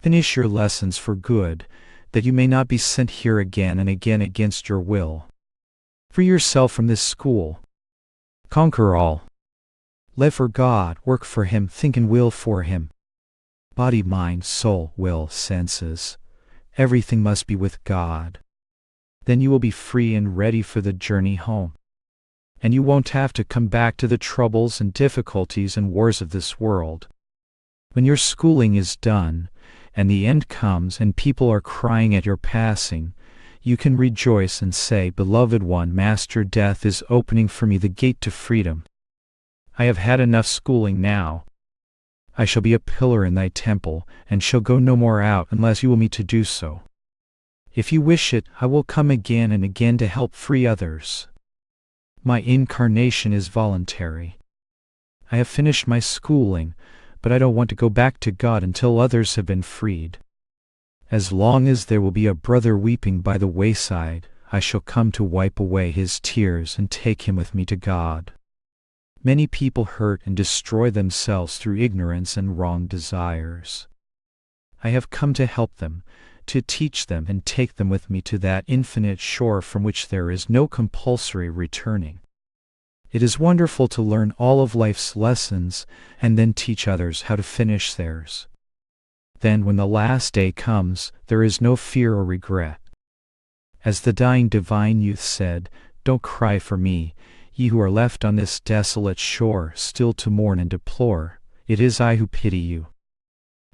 Finish your lessons for good, that you may not be sent here again and again against your will. Free yourself from this school. Conquer all. Live for God, work for Him, think and will for Him. Body, mind, soul, will, senses. Everything must be with God. Then you will be free and ready for the journey home. And you won't have to come back to the troubles and difficulties and wars of this world. When your schooling is done, and the end comes and people are crying at your passing, you can rejoice and say, Beloved one, Master Death is opening for me the gate to freedom. I have had enough schooling now. I shall be a pillar in thy temple, and shall go no more out unless you will me to do so. If you wish it, I will come again and again to help free others. My incarnation is voluntary. I have finished my schooling, but I don't want to go back to God until others have been freed. As long as there will be a brother weeping by the wayside, I shall come to wipe away his tears and take him with me to God. Many people hurt and destroy themselves through ignorance and wrong desires. I have come to help them, to teach them and take them with me to that infinite shore from which there is no compulsory returning. It is wonderful to learn all of life's lessons and then teach others how to finish theirs. Then when the last day comes, there is no fear or regret. As the dying divine youth said, Don't cry for me, ye who are left on this desolate shore, still to mourn and deplore. It is I who pity you.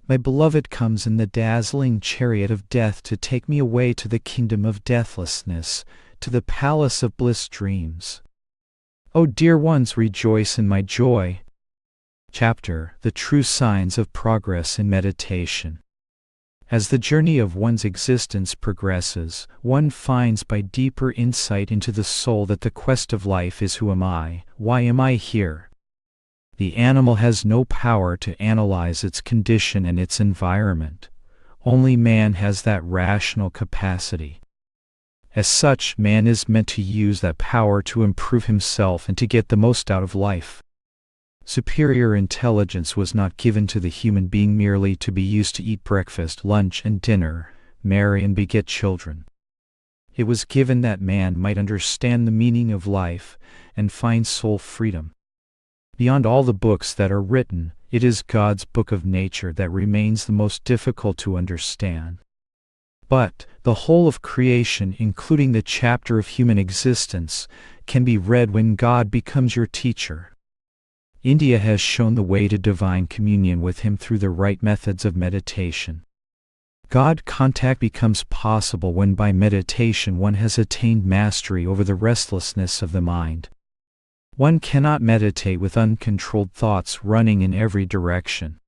My beloved comes in the dazzling chariot of death to take me away to the kingdom of deathlessness, to the palace of bliss dreams. O dear ones, rejoice in my joy. Chapter: The True Signs of Progress in Meditation. As the journey of one's existence progresses, one finds by deeper insight into the soul that the quest of life is who am I, why am I here? The animal has no power to analyze its condition and its environment. Only man has that rational capacity. As such, man is meant to use that power to improve himself and to get the most out of life. Superior intelligence was not given to the human being merely to be used to eat breakfast, lunch, and dinner, marry and beget children. It was given that man might understand the meaning of life and find soul freedom. Beyond all the books that are written, it is God's book of nature that remains the most difficult to understand. But the whole of creation, including the chapter of human existence, can be read when God becomes your teacher. India has shown the way to divine communion with Him through the right methods of meditation. God contact becomes possible when by meditation one has attained mastery over the restlessness of the mind. One cannot meditate with uncontrolled thoughts running in every direction.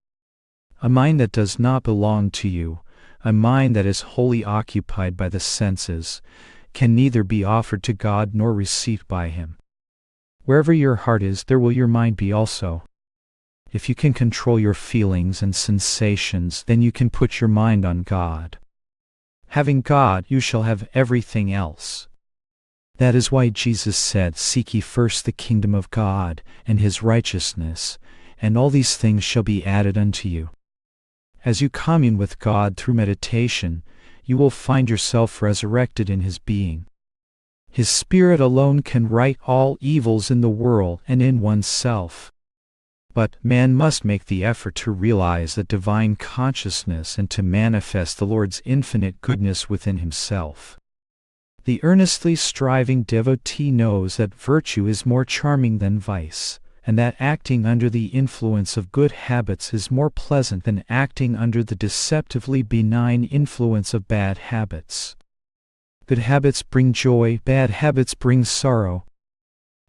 A mind that does not belong to you, a mind that is wholly occupied by the senses, can neither be offered to God nor received by Him. Wherever your heart is, there will your mind be also. If you can control your feelings and sensations, then you can put your mind on God. Having God, you shall have everything else. That is why Jesus said, Seek ye first the kingdom of God and His righteousness, and all these things shall be added unto you. As you commune with God through meditation, you will find yourself resurrected in His being. His Spirit alone can right all evils in the world and in oneself. But man must make the effort to realize that divine consciousness and to manifest the Lord's infinite goodness within himself. The earnestly striving devotee knows that virtue is more charming than vice, and that acting under the influence of good habits is more pleasant than acting under the deceptively benign influence of bad habits. Good habits bring joy, bad habits bring sorrow.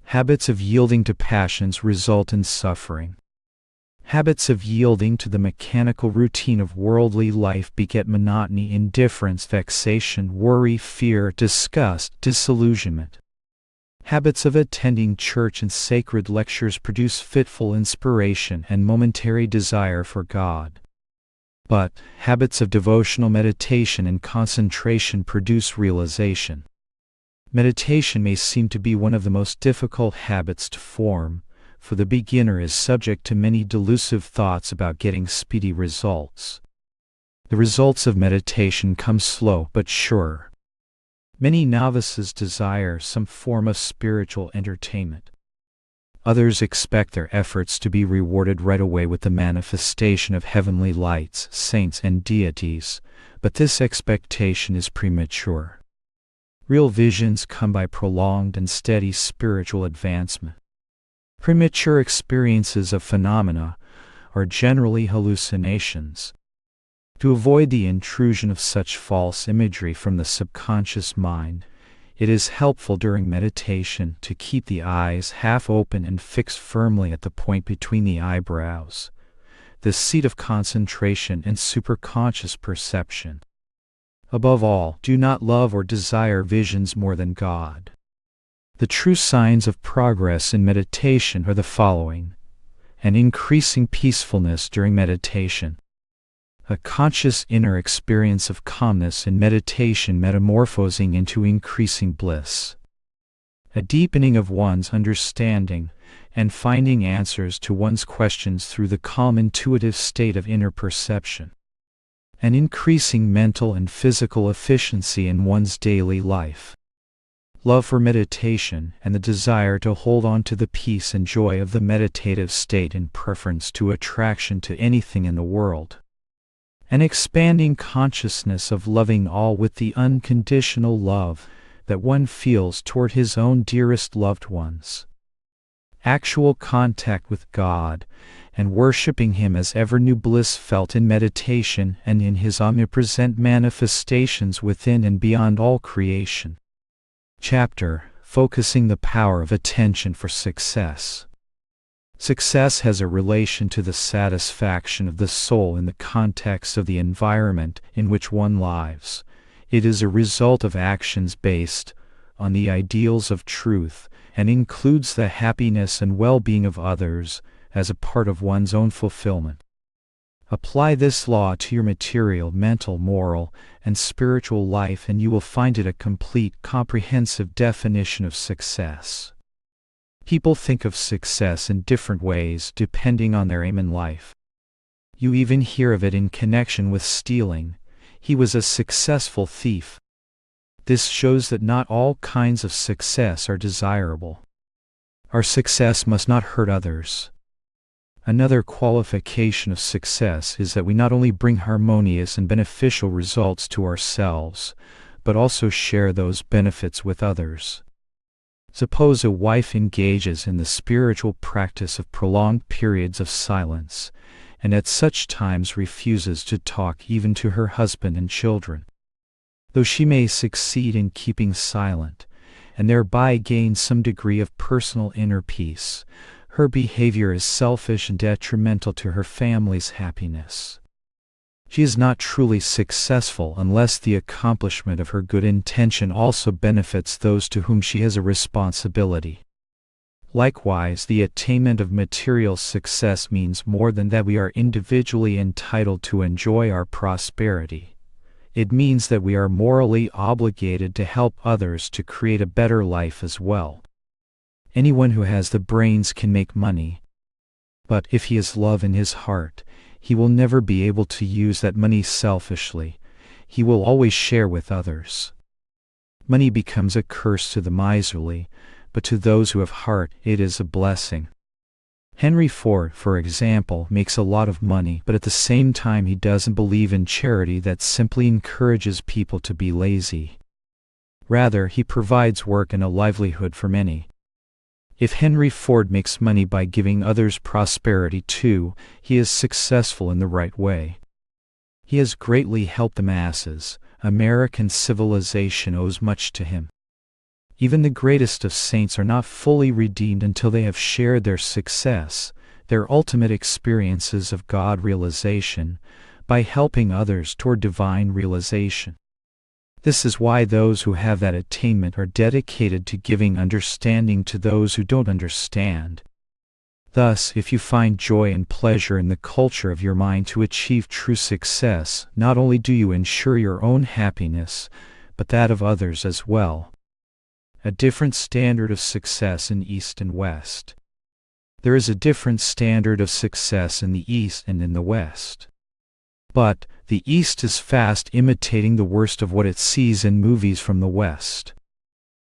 Habits of yielding to passions result in suffering. Habits of yielding to the mechanical routine of worldly life beget monotony, indifference, vexation, worry, fear, disgust, disillusionment. Habits of attending church and sacred lectures produce fitful inspiration and momentary desire for God. But habits of devotional meditation and concentration produce realization. Meditation may seem to be one of the most difficult habits to form, for the beginner is subject to many delusive thoughts about getting speedy results. The results of meditation come slow but sure. Many novices desire some form of spiritual entertainment. Others expect their efforts to be rewarded right away with the manifestation of heavenly lights, saints, and deities, but this expectation is premature. Real visions come by prolonged and steady spiritual advancement. Premature experiences of phenomena are generally hallucinations. To avoid the intrusion of such false imagery from the subconscious mind, it is helpful during meditation to keep the eyes half open and fixed firmly at the point between the eyebrows, the seat of concentration and superconscious perception. Above all, do not love or desire visions more than God. The true signs of progress in meditation are the following: an increasing peacefulness during meditation, a conscious inner experience of calmness in meditation metamorphosing into increasing bliss, a deepening of one's understanding and finding answers to one's questions through the calm intuitive state of inner perception, an increasing mental and physical efficiency in one's daily life, love for meditation and the desire to hold on to the peace and joy of the meditative state in preference to attraction to anything in the world, an expanding consciousness of loving all with the unconditional love that one feels toward his own dearest loved ones, actual contact with God and worshiping Him as ever new bliss felt in meditation and in His omnipresent manifestations within and beyond all creation. Chapter: Focusing the Power of Attention for Success. Success has a relation to the satisfaction of the soul in the context of the environment in which one lives. It is a result of actions based on the ideals of truth and includes the happiness and well-being of others as a part of one's own fulfillment. Apply this law to your material, mental, moral, and spiritual life and you will find it a complete, comprehensive definition of success. People think of success in different ways depending on their aim in life. You even hear of it in connection with stealing. He was a successful thief. This shows that not all kinds of success are desirable. Our success must not hurt others. Another qualification of success is that we not only bring harmonious and beneficial results to ourselves, but also share those benefits with others. Suppose a wife engages in the spiritual practice of prolonged periods of silence, and at such times refuses to talk even to her husband and children. Though she may succeed in keeping silent, and thereby gain some degree of personal inner peace, her behavior is selfish and detrimental to her family's happiness. She is not truly successful unless the accomplishment of her good intention also benefits those to whom she has a responsibility. Likewise, the attainment of material success means more than that we are individually entitled to enjoy our prosperity. It means that we are morally obligated to help others to create a better life as well. Anyone who has the brains can make money. But if he has love in his heart, he will never be able to use that money selfishly. He will always share with others. Money becomes a curse to the miserly, but to those who have heart it is a blessing. Henry Ford, for example, makes a lot of money, but at the same time he doesn't believe in charity that simply encourages people to be lazy. Rather, he provides work and a livelihood for many. If Henry Ford makes money by giving others prosperity too, he is successful in the right way. He has greatly helped the masses. American civilization owes much to him. Even the greatest of saints are not fully redeemed until they have shared their success, their ultimate experiences of God realization, by helping others toward divine realization. This is why those who have that attainment are dedicated to giving understanding to those who don't understand. Thus, if you find joy and pleasure in the culture of your mind to achieve true success, not only do you ensure your own happiness, but that of others as well. A different standard of success in East and West. There is a different standard of success in the East and in the West. But the East is fast imitating the worst of what it sees in movies from the West.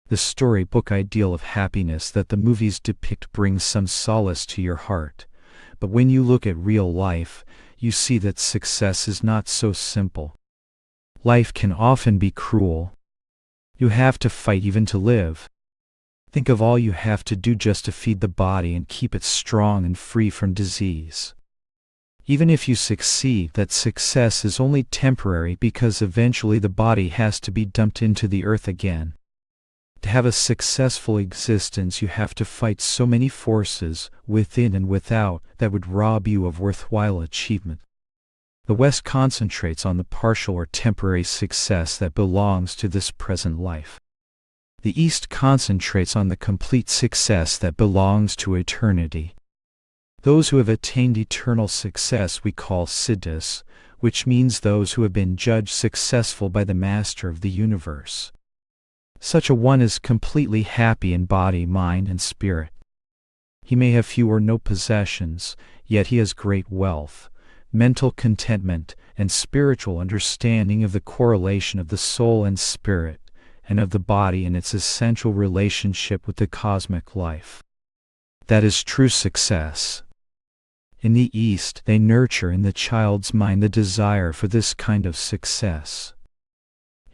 The storybook ideal of happiness that the movies depict brings some solace to your heart, but when you look at real life, you see that success is not so simple. Life can often be cruel. You have to fight even to live. Think of all you have to do just to feed the body and keep it strong and free from disease. Even if you succeed, that success is only temporary because eventually the body has to be dumped into the earth again. To have a successful existence, you have to fight so many forces, within and without, that would rob you of worthwhile achievement. The West concentrates on the partial or temporary success that belongs to this present life. The East concentrates on the complete success that belongs to eternity. Those who have attained eternal success we call siddhas, which means those who have been judged successful by the Master of the universe. Such a one is completely happy in body, mind, and spirit. He may have few or no possessions, yet he has great wealth, mental contentment, and spiritual understanding of the correlation of the soul and spirit, and of the body and its essential relationship with the cosmic life. That is true success. In the East, they nurture in the child's mind the desire for this kind of success.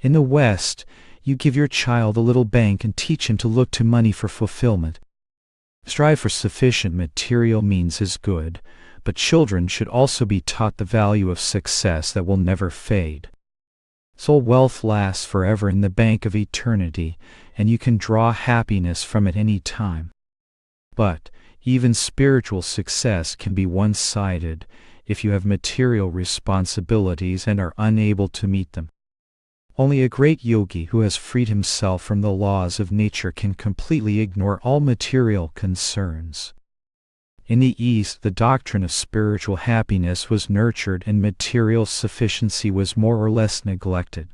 In the West, you give your child a little bank and teach him to look to money for fulfillment. Strive for sufficient material means is good, but children should also be taught the value of success that will never fade. Soul wealth lasts forever in the bank of eternity, and you can draw happiness from it any time. But even spiritual success can be one-sided if you have material responsibilities and are unable to meet them. Only a great yogi who has freed himself from the laws of nature can completely ignore all material concerns. In the East, the doctrine of spiritual happiness was nurtured and material sufficiency was more or less neglected.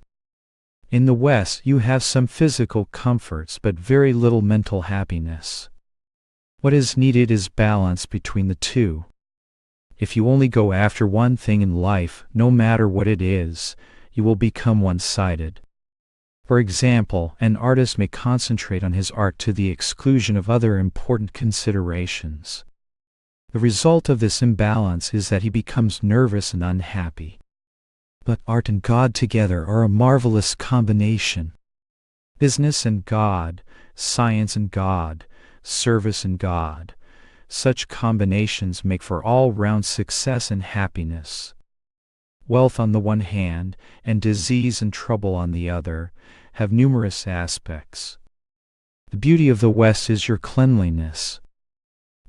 In the West, you have some physical comforts but very little mental happiness. What is needed is balance between the two. If you only go after one thing in life, no matter what it is, you will become one-sided. For example, an artist may concentrate on his art to the exclusion of other important considerations. The result of this imbalance is that he becomes nervous and unhappy. But art and God together are a marvelous combination. Business and God, science and God, service and God. Such combinations make for all-round success and happiness. Wealth on the one hand, and disease and trouble on the other, have numerous aspects. The beauty of the West is your cleanliness.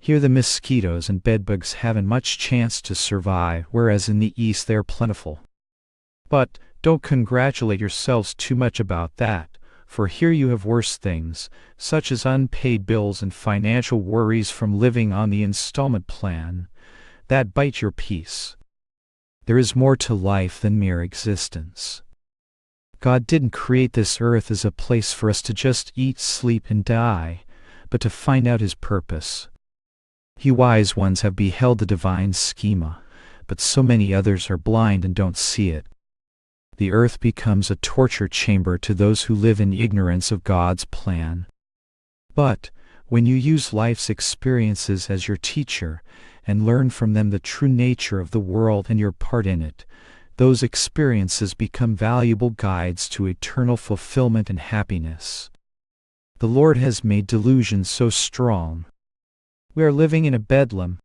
Here the mosquitoes and bedbugs haven't much chance to survive, whereas in the East they are plentiful. But don't congratulate yourselves too much about that, for here you have worse things, such as unpaid bills and financial worries from living on the installment plan, that bite your peace. There is more to life than mere existence. God didn't create this earth as a place for us to just eat, sleep, and die, but to find out His purpose. You wise ones have beheld the divine schema, but so many others are blind and don't see it. The earth becomes a torture chamber to those who live in ignorance of God's plan. But When you use life's experiences as your teacher and learn from them the true nature of the world and your part in it, those experiences become valuable guides to eternal fulfillment and happiness. The Lord has made delusion so strong. We are living in a bedlam.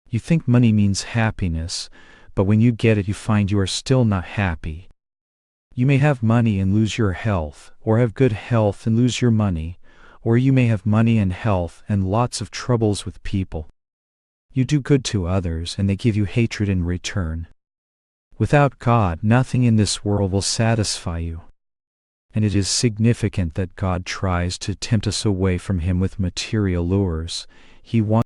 You think money means happiness, but when you get it you find you are still not happy. You may have money and lose your health, or have good health and lose your money, or you may have money and health and lots of troubles with people. You do good to others and they give you hatred in return. Without God, nothing in this world will satisfy you. And it is significant that God tries to tempt us away from Him with material lures. He wants